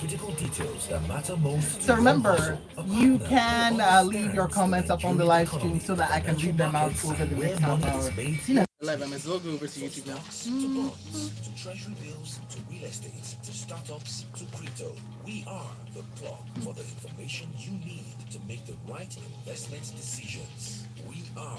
critical details that matter most to So the home remember, hustle. A you partner can who leave your understands the comments up on the Nigerian live stream economy, so that I can financial read them out markets, over the and where next half money hour. is made. Live, I might as well go over to From YouTube now. stocks to bonds to treasury bills to real estate to startups to crypto, we are the plug for the information you need to make the right investment decisions. We are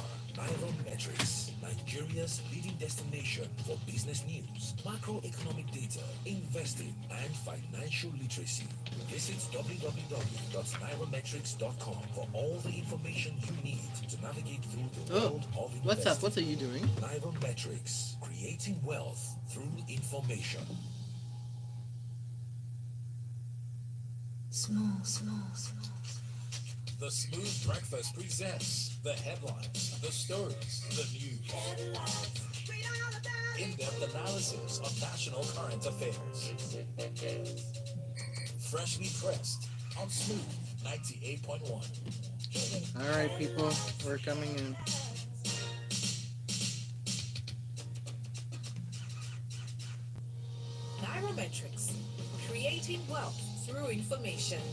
Metrics, Nigeria's leading destination for business news, macroeconomic data, investing, and financial literacy. Visit www.nairametrics.com for all the information you need to navigate through the world of investing. What's up? What are you doing? Metrics, creating wealth through information. The Smooth Breakfast presents the headlines, the stories, the news. In-depth analysis of national current affairs. Freshly pressed on Smooth 98.1. All right, people, we're coming in. Nairametrics, creating wealth through information.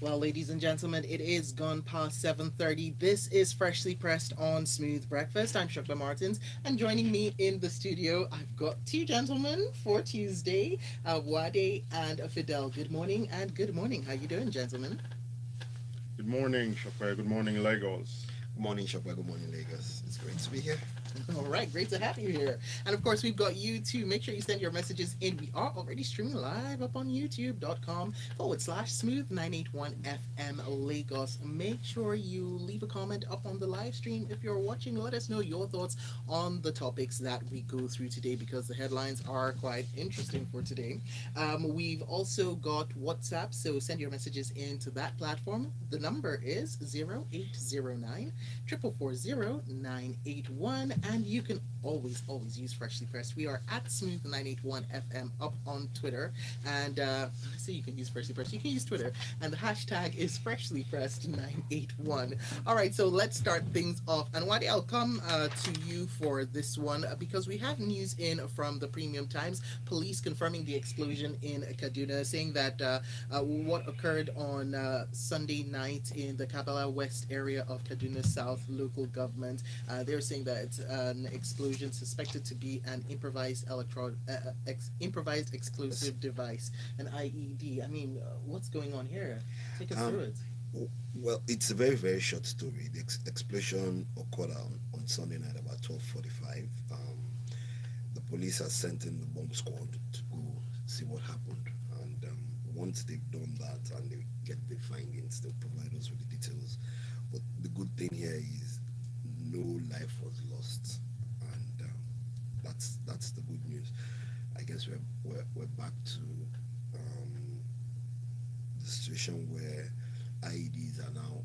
Well, ladies and gentlemen, it is gone past 7:30. This is Freshly Pressed on Smooth Breakfast. I'm Shukla Martins, and joining me in the studio, I've got two gentlemen for Tuesday, Wade and Fidel. Good morning and good morning. How you doing, gentlemen? Good morning, Shopper. Good morning, Lagos. Good morning, Shopper. Good morning, Lagos. It's great to be here. All right, great to have you here. And of course, we've got you too. Make sure you send your messages in. We are already streaming live up on youtube.com/smooth981FM Lagos. Make sure you leave a comment up on the live stream if you're watching. Let us know your thoughts on the topics that we go through today because the headlines are quite interesting for today. We've also got WhatsApp, so send your messages into that platform. The number is 0809 440 981, and you can always use Freshly Pressed. We are at Smooth981FM up on Twitter, and I say you can use Freshly Pressed, you can use Twitter, and the hashtag is Freshly Pressed 981. All right, so let's start things off, and Wadi, I'll come to you for this one because we have news in from the Premium Times. Police confirming the explosion in Kaduna, saying that what occurred on Sunday night in the Kabbalah West area of Kaduna South local government. They're saying that it's an explosion suspected to be an improvised explosive device, an IED. I mean, what's going on here? Take us through it. Well, it's a very, very short story. The explosion occurred on Sunday night about 12:45. The police are sent in the bomb squad to go see what happened. And once they've done that and they get the findings, they'll provide us with the details. But the good thing here is no life was lost, and that's the good news. I guess we're back to the situation where IEDs are now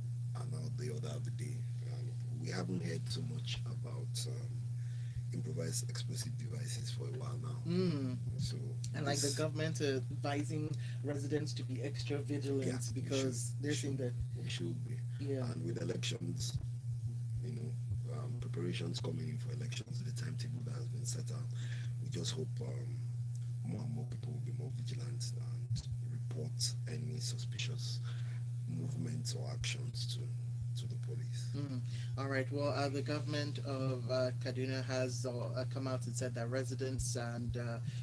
the order of the day. We haven't heard so much about improvised explosive devices for a while now. So and like the government advising residents to be extra vigilant because they're saying that we should be. Yeah. And with elections, preparations coming in for elections, the timetable that has been set out, we just hope more and more people will be more vigilant and report any suspicious movements or actions to the police. All right. Well, the government of Kaduna has come out and said that residents and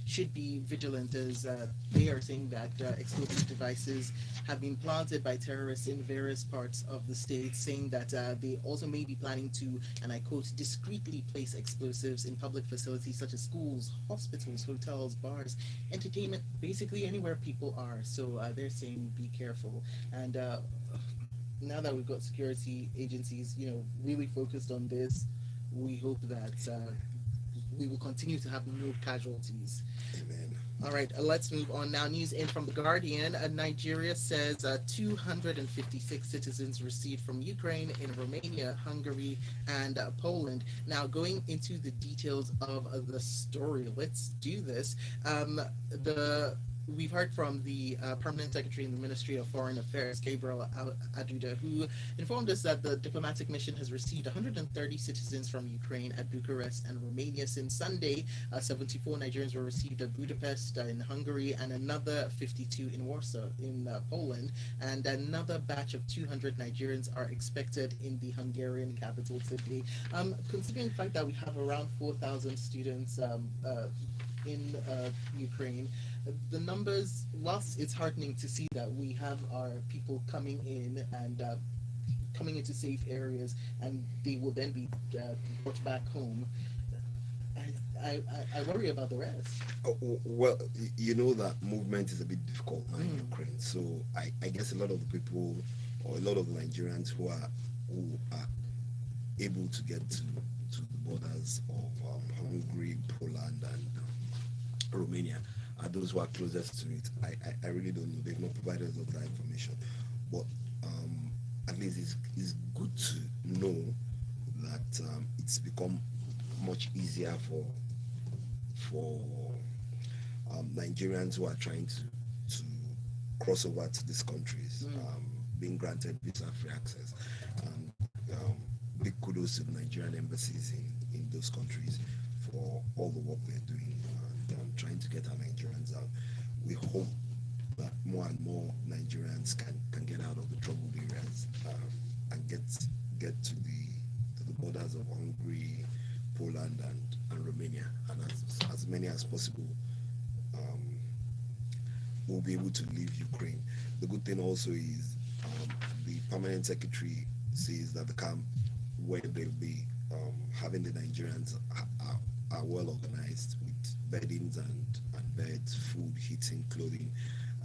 should be vigilant as they are saying that explosive devices have been planted by terrorists in various parts of the state, saying that they also may be planning to, and I quote, discreetly place explosives in public facilities such as schools, hospitals, hotels, bars, entertainment, basically anywhere people are. So they're saying be careful. And now that we've got security agencies, really focused on this, we hope that we will continue to have no casualties. Amen. All right, let's move on now. News in from The Guardian. Nigeria says 256 citizens received from Ukraine in Romania, Hungary, and Poland. Now, going into the details of the story, let's do this. The we've heard from the permanent secretary in the Ministry of Foreign Affairs, Gabriel Aduda, who informed us that the diplomatic mission has received 130 citizens from Ukraine at Bucharest and Romania since Sunday. 74 Nigerians were received at Budapest in Hungary, and another 52 in Warsaw in Poland, and another batch of 200 Nigerians are expected in the Hungarian capital today. Considering the fact that we have around 4,000 students in Ukraine, the numbers, whilst it's heartening to see that we have our people coming in and coming into safe areas and they will then be brought back home, I worry about the rest. Well, you know that movement is a bit difficult now in Ukraine. So I guess a lot of the people or a lot of the Nigerians who are able to get to the borders of Hungary, Poland, and Romania are those who are closest to it. I really don't know. They've not provided us that information, but at least it's good to know that it's become much easier for Nigerians who are trying to cross over to these countries, being granted visa-free access. And big kudos to the Nigerian embassies in those countries for all the work they're doing and trying to get our Nigerians out. We hope that more and more Nigerians can get out of the troubled areas and get to the borders of Hungary, Poland, and Romania, and as many as possible will be able to leave Ukraine. The good thing also is the permanent secretary says that the camp where they'll be having the Nigerians are well organized with beddings and beds, food, heating, clothing,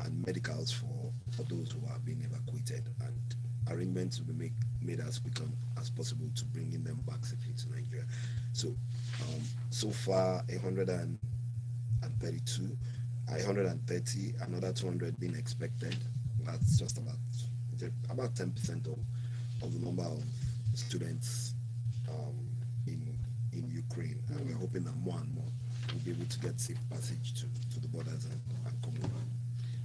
and medicals for those who are being evacuated, and arrangements will be made as quick as possible to bringing them back safely to Nigeria. So far 132, 130, another 200 being expected. That's just about 10% of the number of students in Ukraine, and we're hoping that more and more will be able to get safe passage to the borders and come over.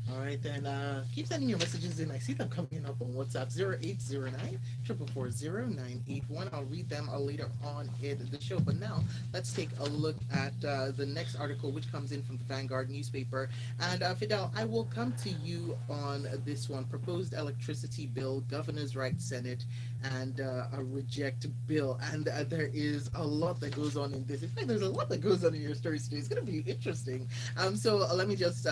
All right, then keep sending your messages in. I see them coming up on WhatsApp 0809 444 981. I'll read them later on in the show. But now let's take a look at the next article, which comes in from the Vanguard newspaper. And Fidel, I will come to you on this one. Proposed electricity bill, governors write Senate, and a reject bill. And there is a lot that goes on in this. In fact, there's a lot that goes on in your stories today. It's going to be interesting. So let me just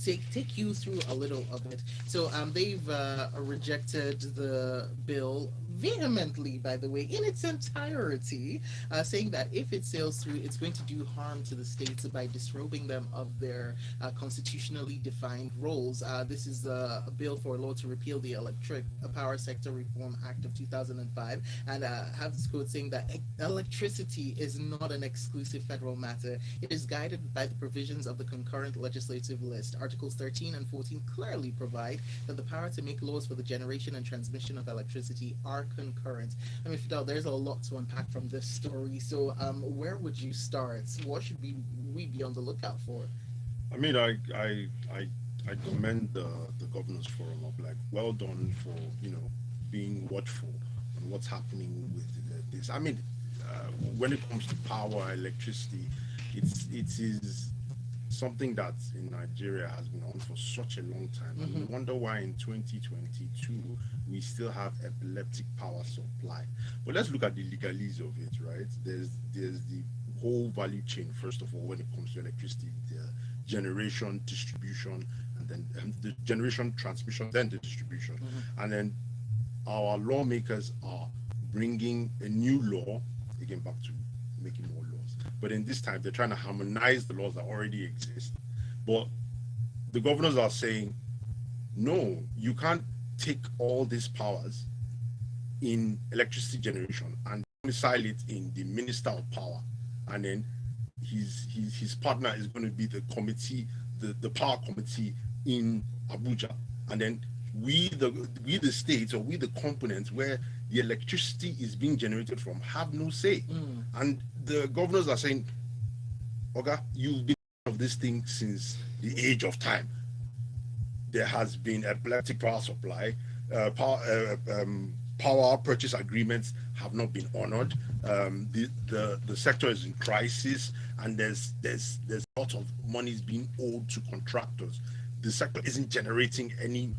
take you through a little of it. So they've rejected the bill vehemently, by the way, in its entirety, saying that if it sails through, it's going to do harm to the states by disrobing them of their constitutionally defined roles. This is a bill for a law to repeal the Electric Power Sector Reform Act of 2005, and have this quote saying that electricity is not an exclusive federal matter. It is guided by the provisions of the concurrent legislative list. Articles 13 and 14 clearly provide that the power to make laws for the generation and transmission of electricity are concurrent. I mean, Fidel, there's a lot to unpack from this story. So, where would you start? What should we be on the lookout for? I mean, I commend the governors forum of like, well done for being watchful on what's happening with this. I mean, when it comes to power, electricity, it is something that in Nigeria has been on for such a long time. And we wonder why in 2022 we still have epileptic power supply. But let's look at the legalese of it, right? There's the whole value chain, first of all, when it comes to electricity, the generation, distribution, and then the generation, transmission, then the distribution. And then our lawmakers are bringing a new law, again, back to making more laws. But in this time, they're trying to harmonize the laws that already exist. But the governors are saying, no, you can't take all these powers in electricity generation and domicile it in the Minister of Power. And then his partner is going to be the committee, the power committee in Abuja. And then we the states, or we the components where the electricity is being generated from, have no say. And the governors are saying, Oga, you've been of this thing since the age of time. There has been epileptic power supply, power purchase agreements have not been honored. The sector is in crisis, and there's a lot of monies being owed to contractors. The sector isn't generating any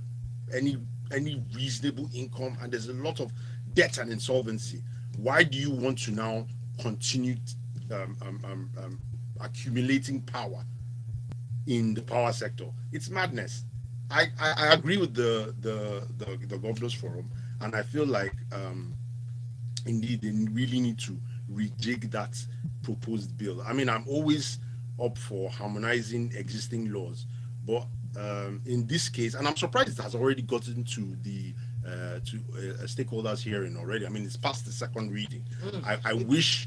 any reasonable income, and there's a lot of debt and insolvency. Why do you want to now continue accumulating power in the power sector? It's madness. I agree with the governors forum, and I feel like indeed they really need to rejig that proposed bill. I mean, I'm always up for harmonizing existing laws, but in this case, and I'm surprised it has already gotten to the stakeholders hearing already. I mean, it's past the second reading. I wish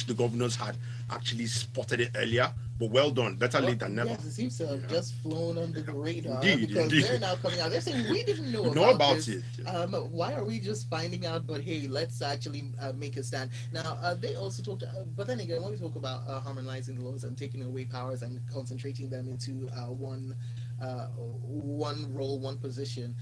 the governors had actually spotted it earlier, but well done. Better late than never. Yes, it seems to have just flown under the radar Indeed, because indeed. they're now coming out. They're saying we didn't know Know about about this. it. Why are we just finding out? But hey, let's actually make a stand. Now, they also talked, but then again, when we talk about harmonizing the laws and taking away powers and concentrating them into one role, one position,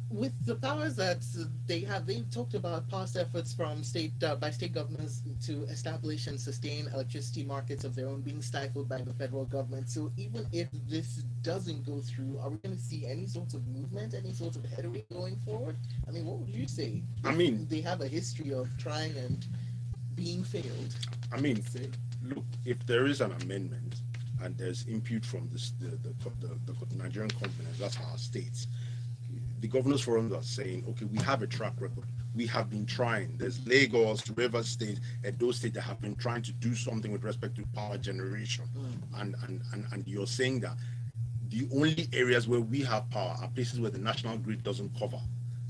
with the powers that they have, they've talked about past efforts from state governments to establish and sustain electricity markets of their own being stifled by the federal government. So even if this doesn't go through, are we going to see any sort of movement, any sort of headway going forward? I mean, what would you say? I mean, They have a history of trying and being failed. I mean, look, if there is an amendment and there's input from the Nigerian companies, that's our states, the governors forums are saying, okay, we have a track record. We have been trying. There's Lagos, River State, Edo State that have been trying to do something with respect to power generation. And you're saying that the only areas where we have power are places where the national grid doesn't cover.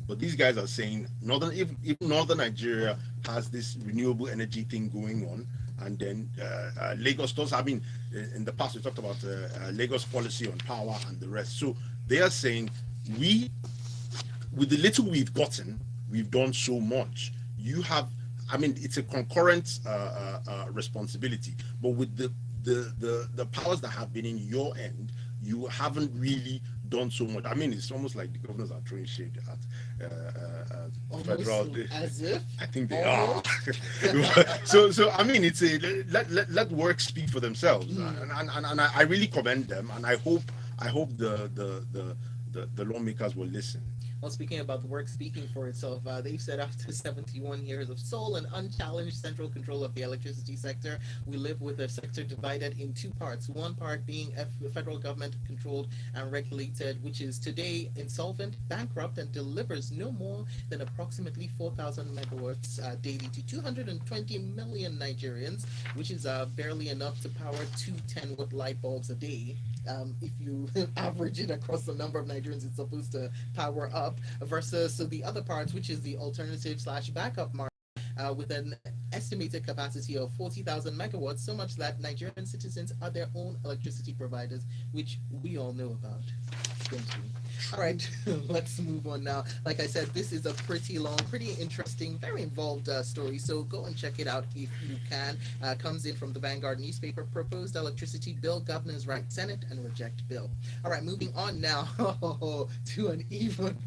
But these guys are saying if northern Nigeria has this renewable energy thing going on, and then Lagos does. I mean, in the past we talked about Lagos policy on power and the rest. So they are saying with the little we've gotten, we've done so much. You have, I mean, it's a concurrent responsibility. But with the powers that have been in your end, you haven't really done so much. I mean, it's almost like the governors are throwing shade at federal. As if I think they almost. are. so I mean, it's a let work speak for themselves, and I really commend them, and I hope the lawmakers will listen. Well, speaking about the work speaking for itself, they've said after 71 years of sole and unchallenged central control of the electricity sector, we live with a sector divided in two parts. One part being federal government controlled and regulated, which is today insolvent, bankrupt, and delivers no more than approximately 4,000 megawatts daily to 220 million Nigerians, which is barely enough to power two 10-watt light bulbs a day. If you average it across the number of Nigerians it's supposed to power up, versus the other parts, which is the alternative slash backup market, with an estimated capacity of 40,000 megawatts, so much that Nigerian citizens are their own electricity providers, which we all know about. Don't we? All right, let's move on now. Like I said, this is a pretty long, pretty interesting, very involved story, so go and check it out if you can. Comes in from the Vanguard newspaper. Proposed electricity bill, governors write Senate and reject bill. All right, moving on now to an even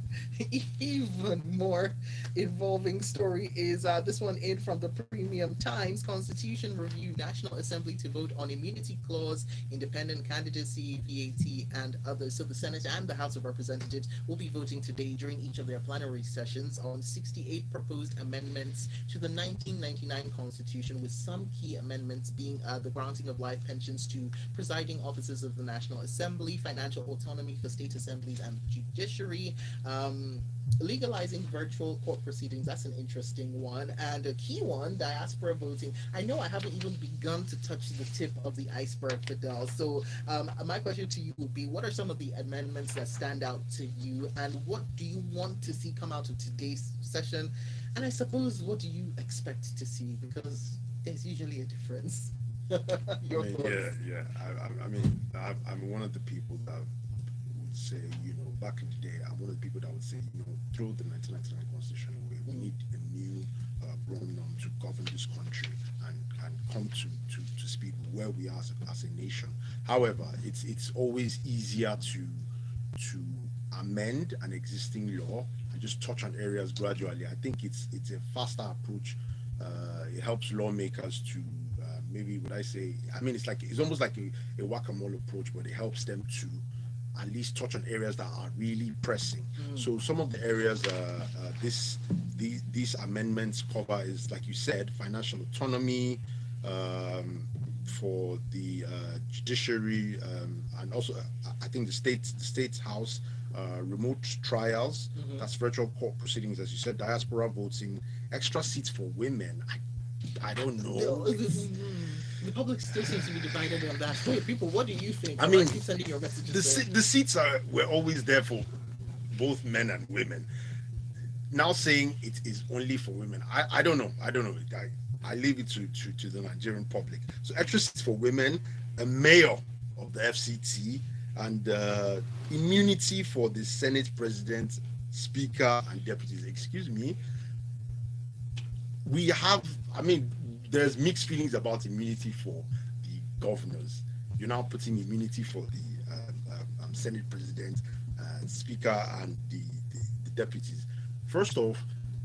more involving story is this one in from the Premium Times. Constitution review, National Assembly to vote on immunity clause, independent candidacy, VAT, and others. So the Senate and the House of Representatives will be voting today during each of their plenary sessions on 68 proposed amendments to the 1999 Constitution, with some key amendments being the granting of life pensions to presiding officers of the National Assembly, financial autonomy for state assemblies and judiciary, legalizing virtual court proceedings. That's an interesting one. And a key one, diaspora voting. I know I haven't even begun to touch the tip of the iceberg, Fidel. So my question to you would be, what are some of the amendments that stand out to you, and what do you want to see come out of today's session? And I suppose, what do you expect to see? Because there's usually a difference. Your thoughts? I mean, I'm one of the people that would say, back in the day, I'm one of the people that would say, throw the 1999 Constitution away. We need a new grown to govern this country and come to speed where we are as a nation. However, it's always easier to amend an existing law and just touch on areas gradually. I think it's a faster approach. It helps lawmakers to maybe would I say, I mean, it's almost like a whack-a-mole approach, but it helps them to at least touch on areas that are really pressing. So some of the areas these amendments cover is, like you said, financial autonomy, for the judiciary, and also I think the state's house, remote trials, that's virtual court proceedings, as you said, diaspora voting, extra seats for women. I don't know. The public still seems to be divided on that. Hey, people, what do you think? I mean, keep sending your messages. the seats were always there for both men and women. Now saying it is only for women, I don't know. I leave it to the Nigerian public. So extra seats for women, a mayor of the FCT, and immunity for the Senate president, speaker, and deputies. Excuse me. We have, I mean, there's mixed feelings about immunity for the governors. You're now putting immunity for the Senate president, speaker, and the deputies. First off,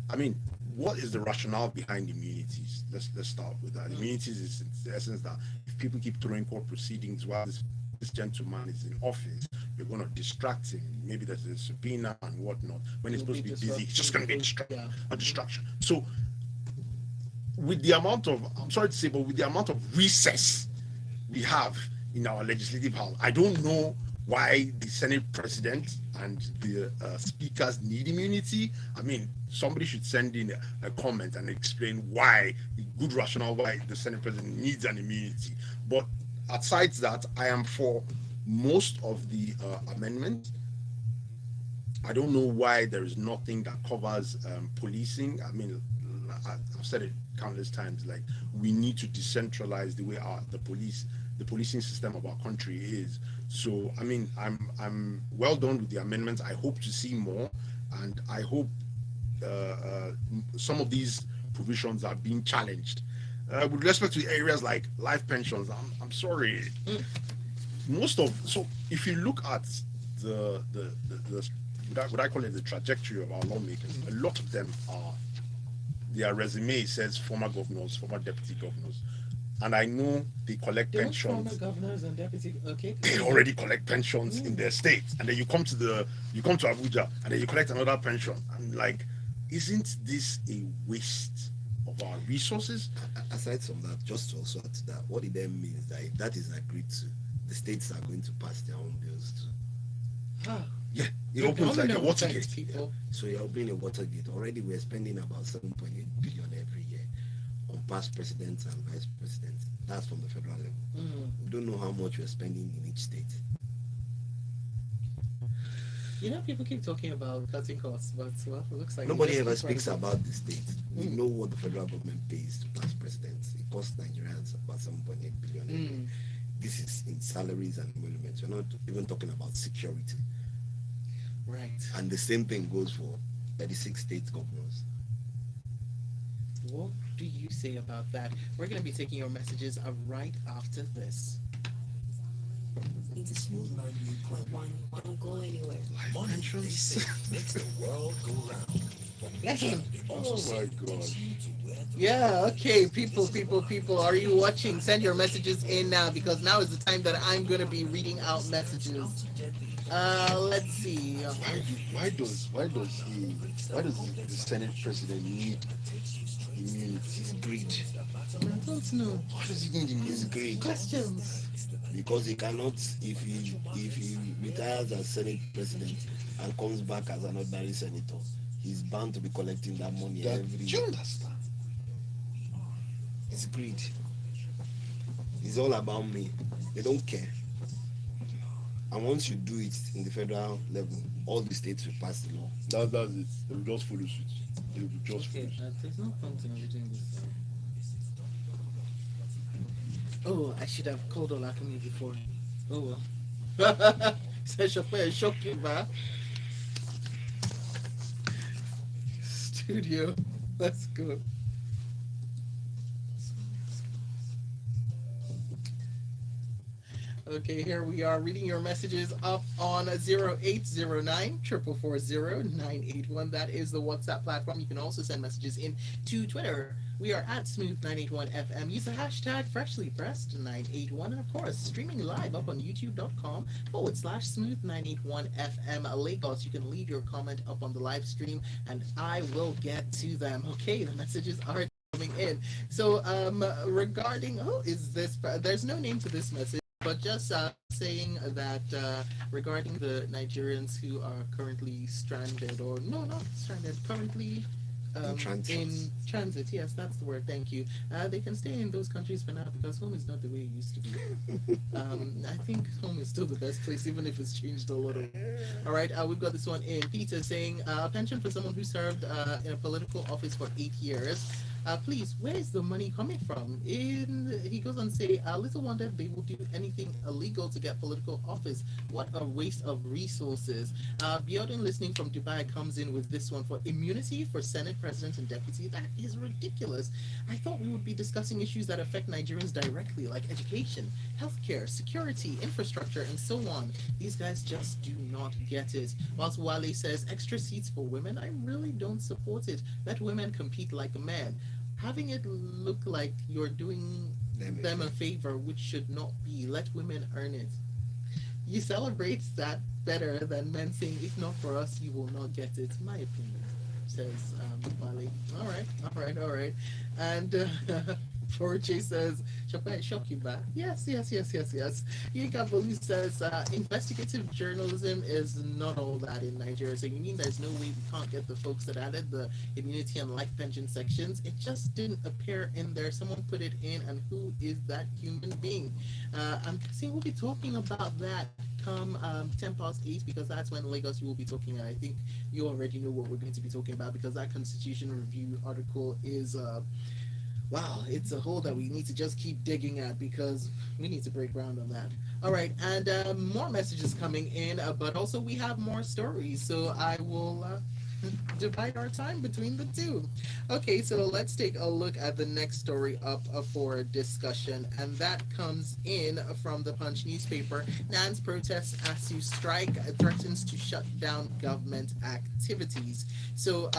I mean, what is the rationale behind immunities? Let's start with that. Immunities is in the essence that if people keep throwing court proceedings while this gentleman is in office, you're going to distract him. Maybe there's a subpoena and whatnot. When he's supposed to be busy, it's just going to be a distraction. So with the amount of, I'm sorry to say, but with the amount of recess we have in our legislative house, I don't know why the Senate president and the speakers need immunity. I mean, somebody should send in a comment and explain why, the good rationale why the Senate president needs an immunity. But aside that, I am for most of the amendments. I don't know why there is nothing that covers policing. I mean, I've said it countless times, like, we need to decentralize the way the policing system of our country is. So I mean, I'm well done with the amendments. I hope to see more, and I hope some of these provisions are being challenged. With respect to areas like life pensions, I'm sorry, so if you look at the what I call it, the trajectory of our lawmakers, a lot of them are, their resume says former governors, former deputy governors, and I know they collect pensions. Former governors and deputy, okay. They already collect pensions in their states, and then you come to Abuja, and then you collect another pension. I'm like, isn't this a waste of our resources? Aside from that, just to also add to that, what it then means that if that is agreed to, the states are going to pass their own bills too. Yeah, it opens like a Watergate. Yeah. So you're opening a Watergate. Already we're spending about 7.8 billion every year on past presidents and vice presidents. That's from the federal level. We don't know how much we're spending in each state. You know, people keep talking about cutting costs, but well, it looks like nobody ever speaks about the state. We know what the federal government pays to past presidents. It costs Nigerians about 7.8 billion every year. This is in salaries and emoluments. We're not even talking about security. Right. And the same thing goes for 36 state governors. What do you say about that? We're going to be taking your messages right after this. It's a smooth 98.1. Don't go anywhere. Money, they say, makes the world go round. Let him. Oh my God. Yeah, okay, people, are you watching? Send your messages in now, because now is the time that I'm going to be reading out messages. Let's see. Why does the Senate president need immunity? It's greed. I don't know. Why does he need immunity? It's greed. Questions. Because he cannot, if he retires as Senate president and comes back as an ordinary senator, he's bound to be collecting that money every Do year. you understand? It's greed. It's all about me. They don't care. And once you do it in the federal level, all the states will pass the law. That's it. They will just follow suit. They will just follow Okay, suit. there's no point in reading this. Oh, I should have called Olakumi before. Oh well. Such a shocking, man. Studio. Let's go. Okay, here we are reading your messages up on 0809 440 That is the WhatsApp platform. You can also send messages in to Twitter. We are at Smooth981FM. Use the hashtag FreshlyPressed981. And of course, streaming live up on youtube.com/Smooth981FM Lagos. You can leave your comment up on the live stream and I will get to them. Okay, the messages are coming in. So, regarding, oh, is this, there's no name to this message. But just saying that regarding the Nigerians who are currently stranded, or no, not stranded, currently in transit. Yes, that's the word. Thank you. They can stay in those countries for now because home is not the way it used to be. I think home is still the best place, even if it's changed a little. All right, we've got this one in. Peter saying, pension for someone who served in a political office for 8 years. Please, where is the money coming from? He goes on to say, little wonder they will do anything illegal to get political office. What a waste of resources. Bjorn listening from Dubai comes in with this one for immunity for Senate President and Deputy. That is ridiculous. I thought we would be discussing issues that affect Nigerians directly, like education, healthcare, security, infrastructure, and so on. These guys just do not get it. Whilst Wale says extra seats for women, I really don't support it. Let women compete like a man. Having it look like you're doing them a favor, which should not be. Let women earn it. You celebrate that better than men saying, if not for us, you will not get it. My opinion, says Wale. All right. And Forche says, Chapa, shock you back. Yes. Yinka Bolu says, investigative journalism is not all that in Nigeria. So you mean there's no way we can't get the folks that added the immunity and life pension sections? It just didn't appear in there. Someone put it in, and who is that human being? I'm guessing we'll be talking about that come 8 because that's when Lagos you will be talking. And I think you already know what we're going to be talking about because that Constitution Review article is wow, it's a hole that we need to just keep digging at because we need to break ground on that. All right, and more messages coming in, but also we have more stories. So I will divide our time between the two. Okay, so let's take a look at the next story up for discussion, and that comes in from the Punch newspaper. NAN's protests as to strike threatens to shut down government activities. So,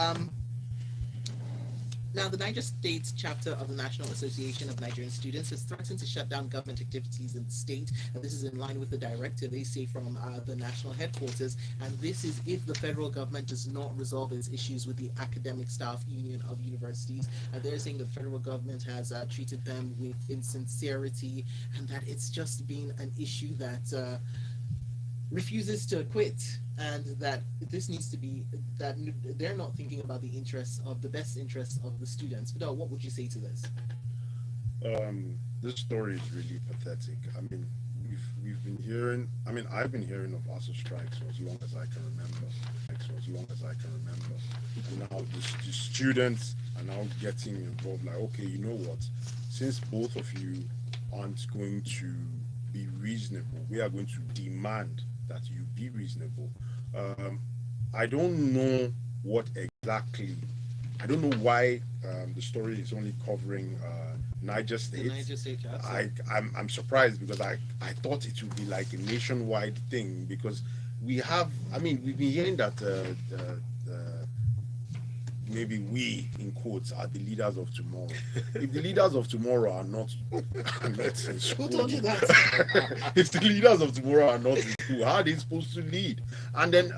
now, the Niger State chapter of the National Association of Nigerian Students has threatened to shut down government activities in the state, and this is in line with the directive they say from the national headquarters. And this is if the federal government does not resolve its issues with the Academic Staff Union of Universities. They're saying the federal government has treated them with insincerity, and that it's just been an issue that refuses to quit, and that this needs to be that they're not thinking about the best interests of the students. But what would you say to this? This story is really pathetic. I mean, we've been hearing. I mean, I've been hearing of ASU strikes for as long as I can remember. And now the students are now getting involved. Like, okay, you know what? Since both of you aren't going to be reasonable, we are going to demand that you be reasonable. I don't know what exactly. I don't know why the story is only covering Niger State. The Niger State, I'm surprised because I thought it would be like a nationwide thing because we have. I mean, we've been hearing that maybe we, in quotes, are the leaders of tomorrow. If the leaders of tomorrow are not in school, who told you that? if the leaders of tomorrow are not in school, how are they supposed to lead? And then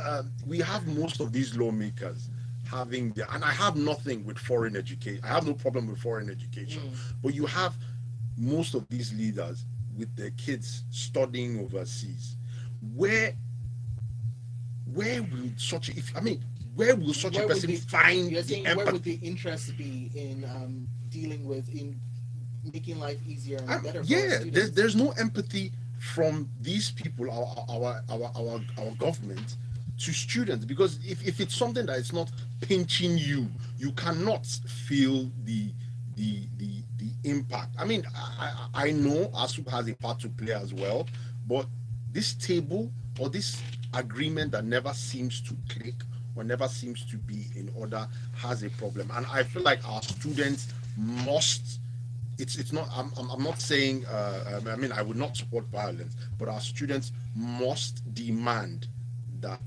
we have most of these lawmakers having and I have nothing with foreign education. I have no problem with foreign education, but you have most of these leaders with their kids studying overseas. Where will such where will such a person find You're the saying empathy? where would the interest be in dealing with in making life easier and better for our students? There's no empathy from these people, our government, to students, because if it's something that is not pinching you, you cannot feel the impact. I mean, I know ASU has a part to play as well, but this table or this agreement that never seems to click or never seems to be in order has a problem. And I feel like our students must it's not. I'm not saying. I mean, I would not support violence, but our students must demand that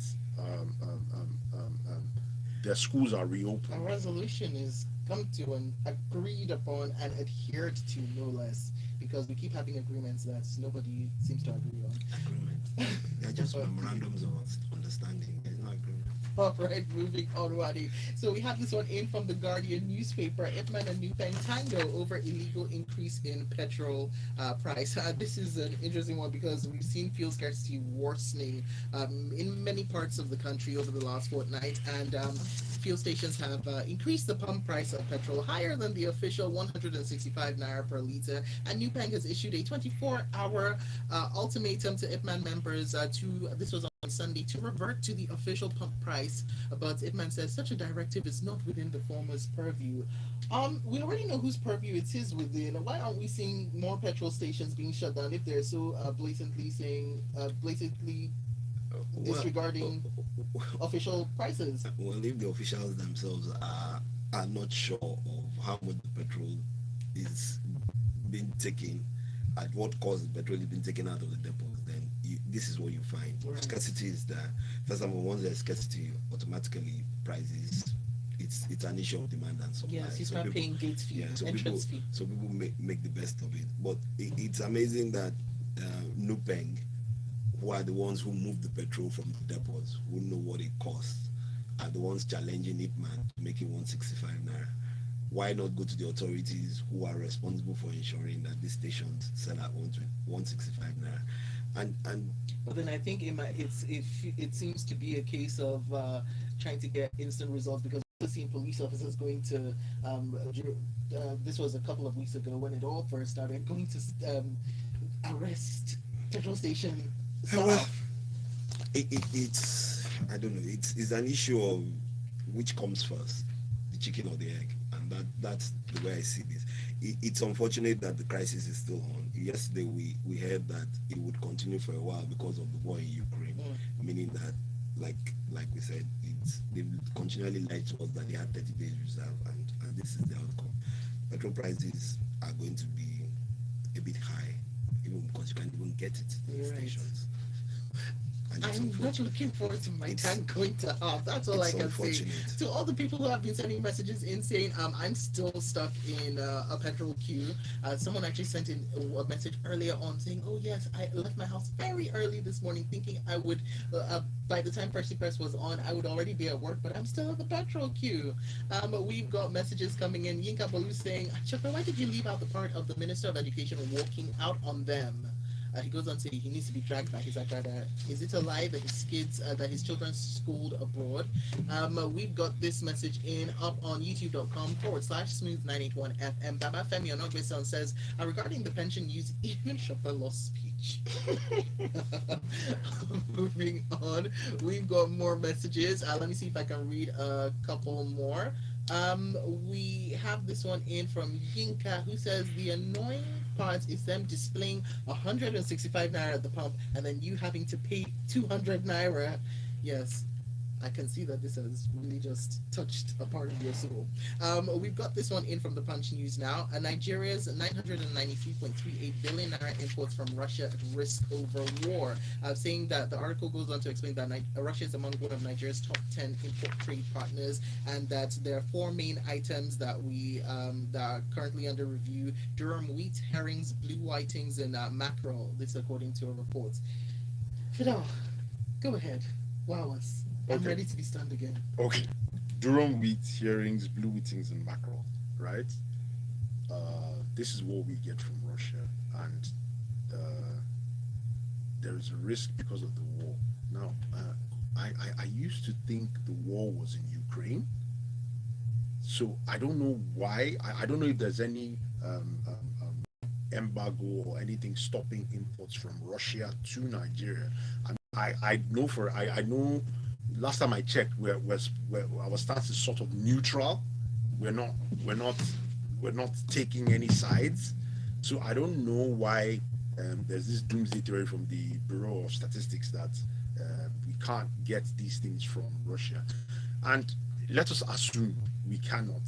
their schools are A reopened. resolution is come to and agreed upon and adhered to, no less, because we keep having agreements that nobody seems to agree on. Agreement. They're just memorandums of understanding. There's no agreement. All right, moving on, Wadi. So we have this one in from the Guardian newspaper. Ipman and Nupeng tango over illegal increase in petrol price. This is an interesting one because we've seen fuel scarcity worsening in many parts of the country over the last fortnight, and fuel stations have increased the pump price of petrol higher than the official 165 naira per liter. And Nupeng has issued a 24-hour ultimatum to Ipman members this was on Sunday, to revert to the official pump price. But Ipman says such a directive is not within the former's purview. We already know whose purview it is within. Why aren't we seeing more petrol stations being shut down if they're so blatantly disregarding official prices? Well, if the officials themselves are not sure of how much the petrol is being taken, at what cost the petrol is being taken out of the depots, then this is what you find. Right. Scarcity is there. First of all, once there's scarcity, automatically prices. It's an issue of demand and supply. Yes, you start paying gate fee, entrance fee. So people make the best of it. But it's amazing that Nupeng, who are the ones who move the petrol from the depots, who know what it costs, are the ones challenging Ipman to make it 165 naira. Why not go to the authorities who are responsible for ensuring that these stations sell at 165 naira? And But then I think it seems to be a case of trying to get instant results, because we've seen police officers going to this was a couple of weeks ago when it all first started, going to arrest petrol station well, staff. it's I don't know. It's an issue of which comes first, the chicken or the egg, and that's the way I see this. It's unfortunate that the crisis is still on. Yesterday we heard that it would continue for a while because of the war in Ukraine, meaning that like we said, they've continually lied to us that they had 30 days reserve, and this is the outcome. Petrol prices are going to be a bit high, even because you can't even get it in the You're right. stations. And it's I'm not unfortunate. looking forward to my It's- tank going to half. That's all I it's can say. unfortunate. To all the people who have been sending messages in saying, I'm still stuck in a petrol queue. Someone actually sent in a message earlier on saying, oh yes, I left my house very early this morning thinking I would, by the time Percy Press was on, I would already be at work, but I'm still in the petrol queue. We've got messages coming in. Yinka Balu saying, Chakra, why did you leave out the part of the Minister of Education walking out on them? He goes on to say he needs to be dragged by his Akada. Is it a lie that his children schooled abroad? We've got this message in up on youtube.com/smooth981fm. Baba Femi Onogbeson says, regarding the pension news, even Chopper lost speech. Moving on, we've got more messages. Let me see if I can read a couple more. We have this one in from Yinka, who says the annoying part is them displaying 165 naira at the pump and then you having to pay 200 naira. Yes, I can see that this has really just touched a part of your soul. We've got this one in from the Punch News now. Nigeria's 993.38 billion naira imports from Russia at risk over war. Saying that the article goes on to explain that Russia is among one of Nigeria's top 10 import trade partners, and that there are four main items that that are currently under review: durum wheat, herrings, blue whitings, and mackerel. This according to a report. Fidel, go ahead. Wow, I'm Okay. ready to be stunned again. Okay. Durum wheat, herrings, blue whitings, and mackerel, right? This is what we get from Russia, and there is a risk because of the war. Now, I used to think the war was in Ukraine, so I don't know why. I don't know if there's any embargo or anything stopping imports from Russia to Nigeria. I know I know. Last time I checked, our stance is sort of neutral. We're not taking any sides. So I don't know why there's this doomsday theory from the Bureau of Statistics that we can't get these things from Russia, and let us assume we cannot.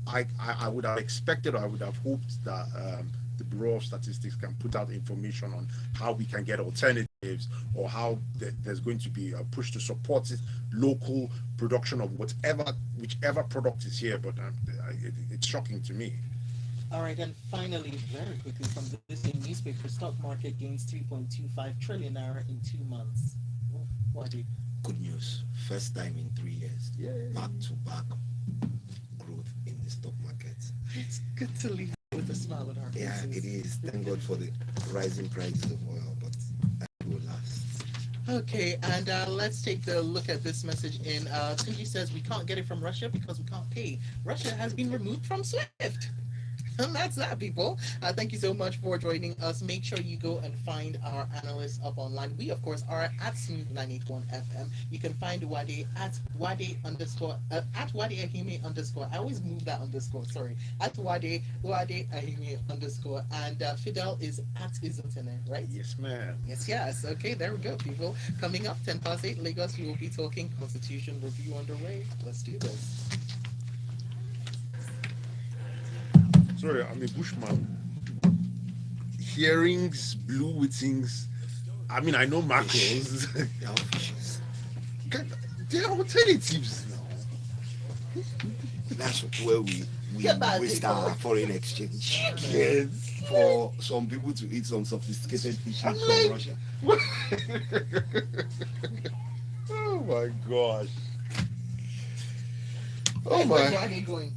I would have expected, or I would have hoped that the Bureau of Statistics can put out information on how we can get alternatives, or how there's going to be a push to support it, local production of whichever product is here. But it's shocking to me. All right, and finally, very quickly from the same newspaper, stock market gains 3.25 trillion naira in 2 months. What do you? Good news. First time in 3 years. Back to back growth in the stock market. It's good to leave with a smile on our Yeah, faces. it is. Thank God for the rising prices of oil, but that will last. Okay, and let's take the look at this message in. Tunji says we can't get it from Russia because we can't pay. Russia has been removed from SWIFT. And that's that, people. Thank you so much for joining us. Make sure you go and find our analysts up online. We, of course, are at Smooth 981 FM. You can find Wade at Wade underscore, at Wade Ahime underscore. I always move that underscore, sorry. At Wade Ahime underscore. And Fidel is at Izotene, right? Yes, ma'am. Yes. Okay, there we go, people. Coming up, 10 past 8, Lagos, we will be talking Constitution Review underway. Let's do this. Sorry, I'm a bushman. Hearings, blue whitings. I mean, I know macros. They are fishes. There are alternatives now. That's where we Get back, waste people. our foreign exchange Yes. for some people to eat some sophisticated fishes I'm from like- Russia. Oh my gosh. Where's Wade going?